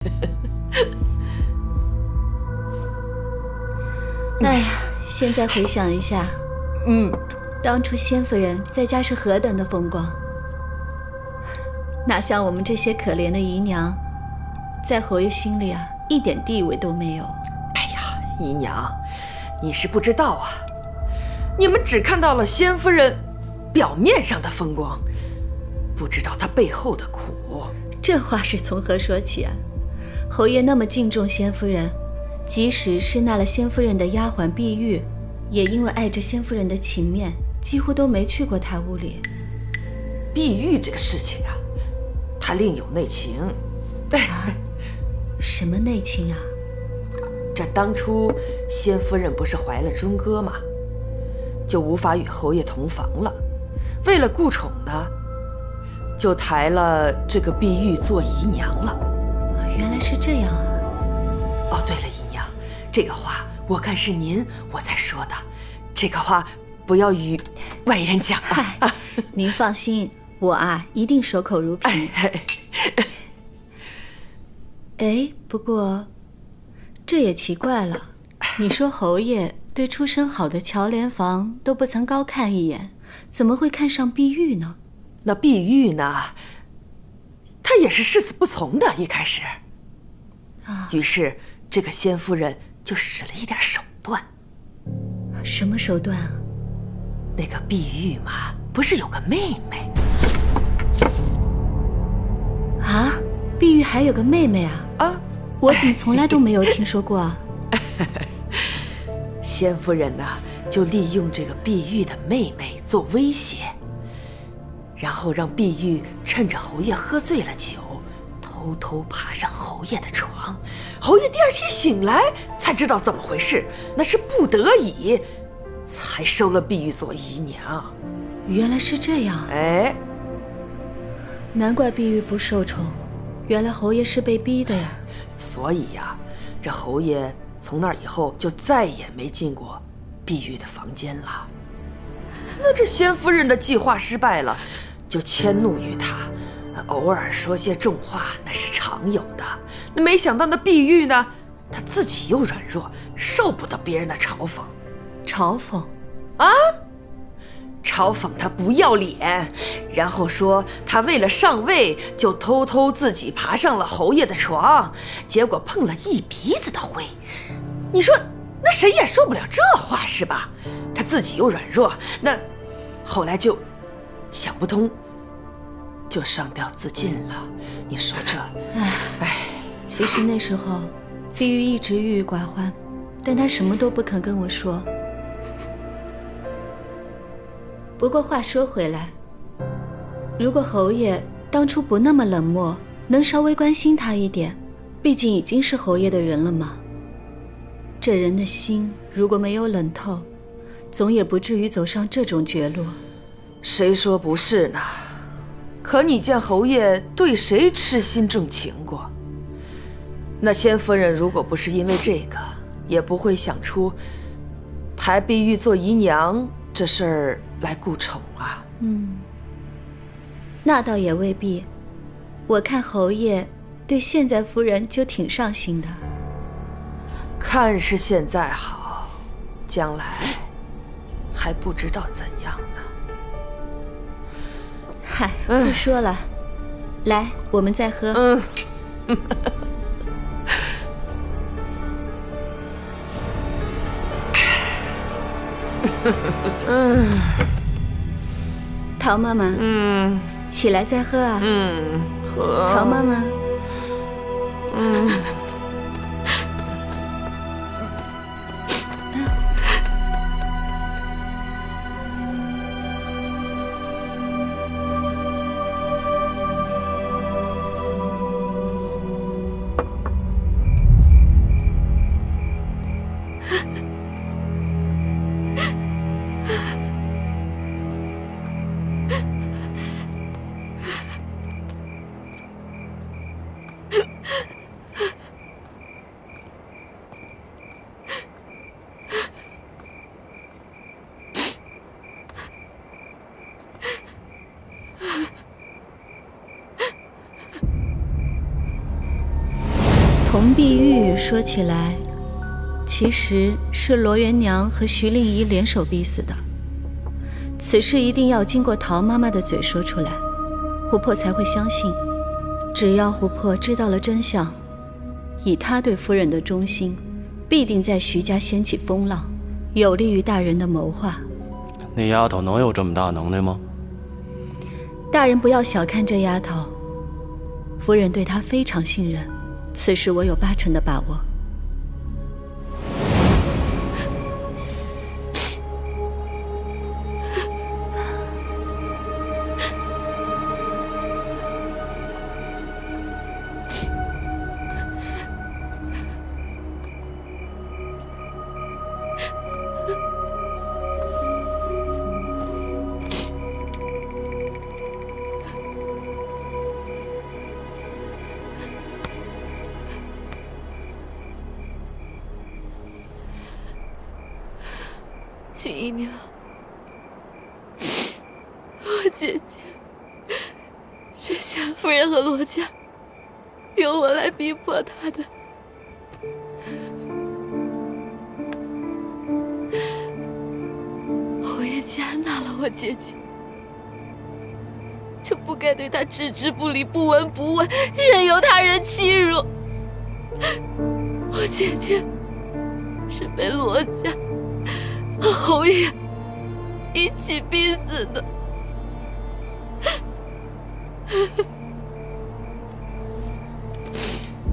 哎呀，现在回想一下，当初仙夫人在家是何等的风光，哪像我们这些可怜的姨娘，在侯爷心里啊，一点地位都没有。哎呀，姨娘，你是不知道啊，你们只看到了仙夫人表面上的风光，不知道她背后的苦。这话是从何说起啊？侯爷那么敬重仙夫人，即使是纳了仙夫人的丫鬟碧玉，也因为爱着仙夫人的情面，几乎都没去过她屋里。碧玉这个事情啊，她另有内情。什么内情啊？这当初仙夫人不是怀了忠哥吗？就无法与侯爷同房了，为了顾宠呢，就抬了这个碧玉做姨娘了。原来是这样啊！哦，对了，姨娘，这个话我看是您我在说的，这个话不要与外人讲啊。嗨，您放心，我啊一定守口如瓶。哎，不过这也奇怪了，你说侯爷对出身好的乔莲房都不曾高看一眼，怎么会看上碧玉呢？那碧玉呢，她也是誓死不从的，一开始。于是这个仙夫人就使了一点手段。什么手段啊？那个碧玉嘛，不是有个妹妹啊？碧玉还有个妹妹啊？我怎么从来都没有听说过啊？仙夫人呢，就利用这个碧玉的妹妹做威胁，然后让碧玉趁着侯爷喝醉了酒，偷偷爬上侯爷的床。侯爷第二天醒来才知道怎么回事，那是不得已才收了碧玉做姨娘。原来是这样。哎，难怪碧玉不受宠，原来侯爷是被逼的呀。所以呀，这侯爷从那以后就再也没进过碧玉的房间了。那这仙夫人的计划失败了，就迁怒于他，偶尔说些重话，那是常有的。那没想到那碧玉呢，她自己又软弱，受不得别人的嘲讽。嘲讽？啊？嘲讽他不要脸，然后说他为了上位，就偷偷自己爬上了侯爷的床，结果碰了一鼻子的灰。你说那谁也受不了这话是吧？他自己又软弱，那后来就想不通，就上吊自尽了。你说这……哎，其实那时候碧玉一直郁郁寡欢，但她什么都不肯跟我说。不过话说回来，如果侯爷当初不那么冷漠，能稍微关心他一点，毕竟已经是侯爷的人了嘛。这人的心如果没有冷透，总也不至于走上这种绝路。谁说不是呢？可你见侯爷对谁痴心重情过？那仙夫人如果不是因为这个，也不会想出抬碧玉做姨娘这事儿来顾宠啊。那倒也未必。我看侯爷对现在夫人就挺上心的。看是现在好，将来还不知道怎样呢。嗨，不说了，来，我们再喝。陶妈妈，起来再喝啊。喝。陶妈妈，铜碧玉说起来，其实是罗元娘和徐令仪联手逼死的。此事一定要经过陶妈妈的嘴说出来，琥珀才会相信。只要琥珀知道了真相，以她对夫人的忠心，必定在徐家掀起风浪，有利于大人的谋划。那丫头能有这么大能耐吗？大人不要小看这丫头，夫人对她非常信任，此事我有80%的把握。秦姨娘，我姐姐是夏夫人和罗家由我来逼迫她的。侯爷既然纳了我姐姐，就不该对她置之不理、不闻不问，任由他人欺辱。我姐姐是被罗家和侯爷一起逼死的。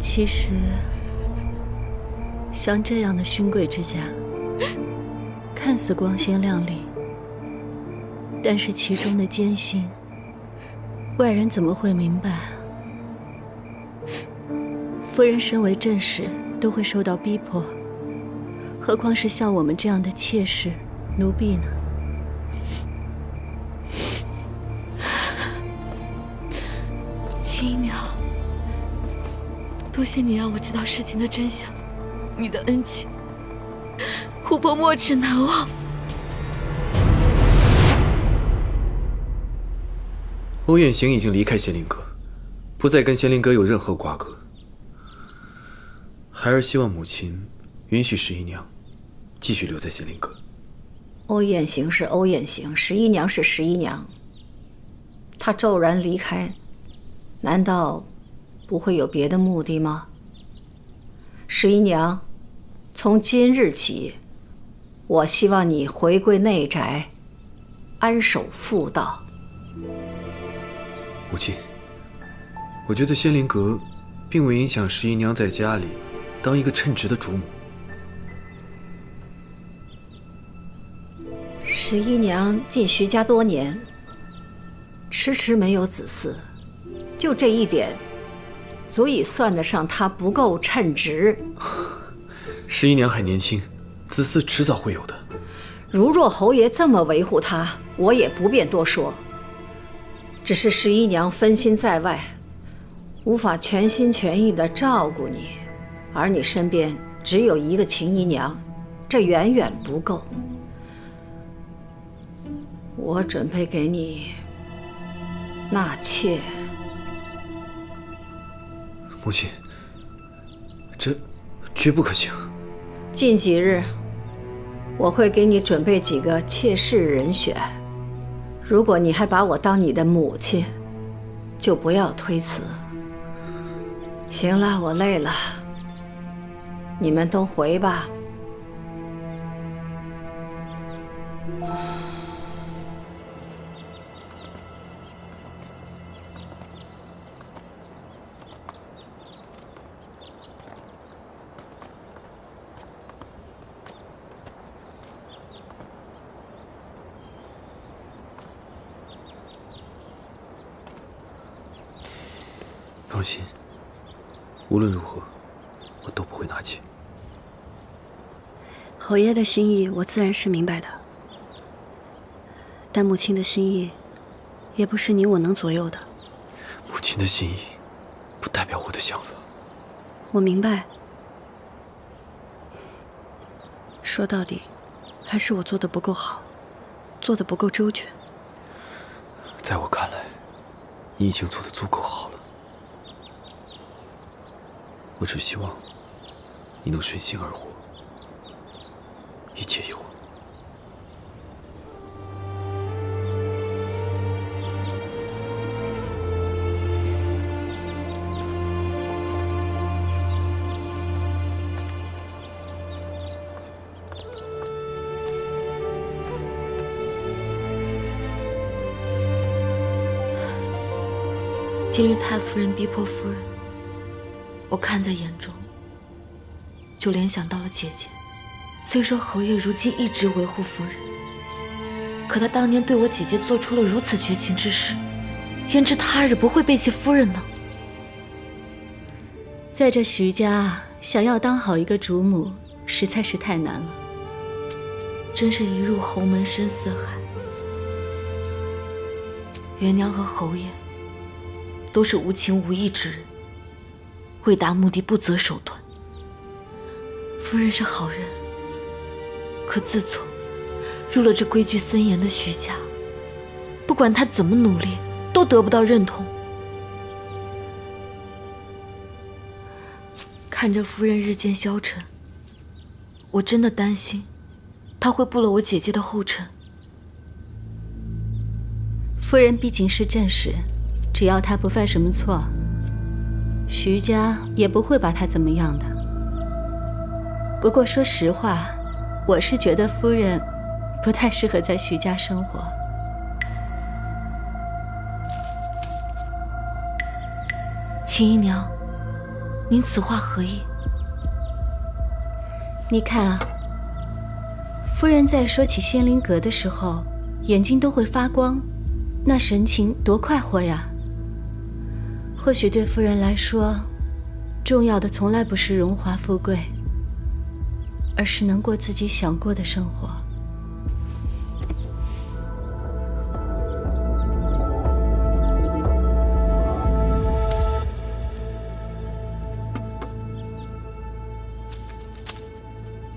其实，像这样的勋贵之家，看似光鲜亮丽，但是其中的艰辛，外人怎么会明白？夫人身为正室，都会受到逼迫。何况是像我们这样的妾室、奴婢呢？秦姨娘，多谢你让我知道事情的真相，你的恩情，琥珀没齿难忘。欧远行已经离开仙灵阁，不再跟仙灵阁有任何瓜葛。孩儿希望母亲允许十一娘继续留在仙灵阁。欧远行是欧远行，十一娘是十一娘。她骤然离开，难道不会有别的目的吗？十一娘，从今日起，我希望你回归内宅，安守妇道。母亲，我觉得仙灵阁并未影响十一娘在家里当一个称职的主母。十一娘进徐家多年，迟迟没有子嗣，就这一点，足以算得上她不够称职。十一娘还年轻，子嗣迟早会有的。如若侯爷这么维护她，我也不便多说。只是十一娘分心在外，无法全心全意地照顾你，而你身边只有一个秦姨娘，这远远不够。我准备给你纳妾。母亲，这绝不可行。近几日，我会给你准备几个妾室人选。如果你还把我当你的母亲，就不要推辞。行了，我累了，你们都回吧。放心，无论如何，我都不会纳妾。侯爷的心意，我自然是明白的。但母亲的心意，也不是你我能左右的。母亲的心意，不代表我的想法。我明白。说到底，还是我做的不够好，做的不够周全。在我看来，你已经做得足够好了。我只希望你能顺心而活，一切有我。今日太夫人逼迫夫人，我看在眼中，就联想到了姐姐。虽说侯爷如今一直维护夫人，可他当年对我姐姐做出了如此绝情之事，焉知他日不会背弃夫人呢？在这徐家，想要当好一个主母，实在是太难了。真是一入侯门深似海。元娘和侯爷都是无情无义之人，为达目的不择手段。夫人是好人，可自从入了这规矩森严的徐家，不管她怎么努力，都得不到认同。看着夫人日渐消沉，我真的担心她会步了我姐姐的后尘。夫人毕竟是正室，只要她不犯什么错，徐家也不会把她怎么样的。不过说实话，我是觉得夫人不太适合在徐家生活。秦姨娘，您此话何意？你看啊，夫人在说起仙灵阁的时候，眼睛都会发光，那神情多快活呀！或许对夫人来说，重要的从来不是荣华富贵，而是能过自己想过的生活。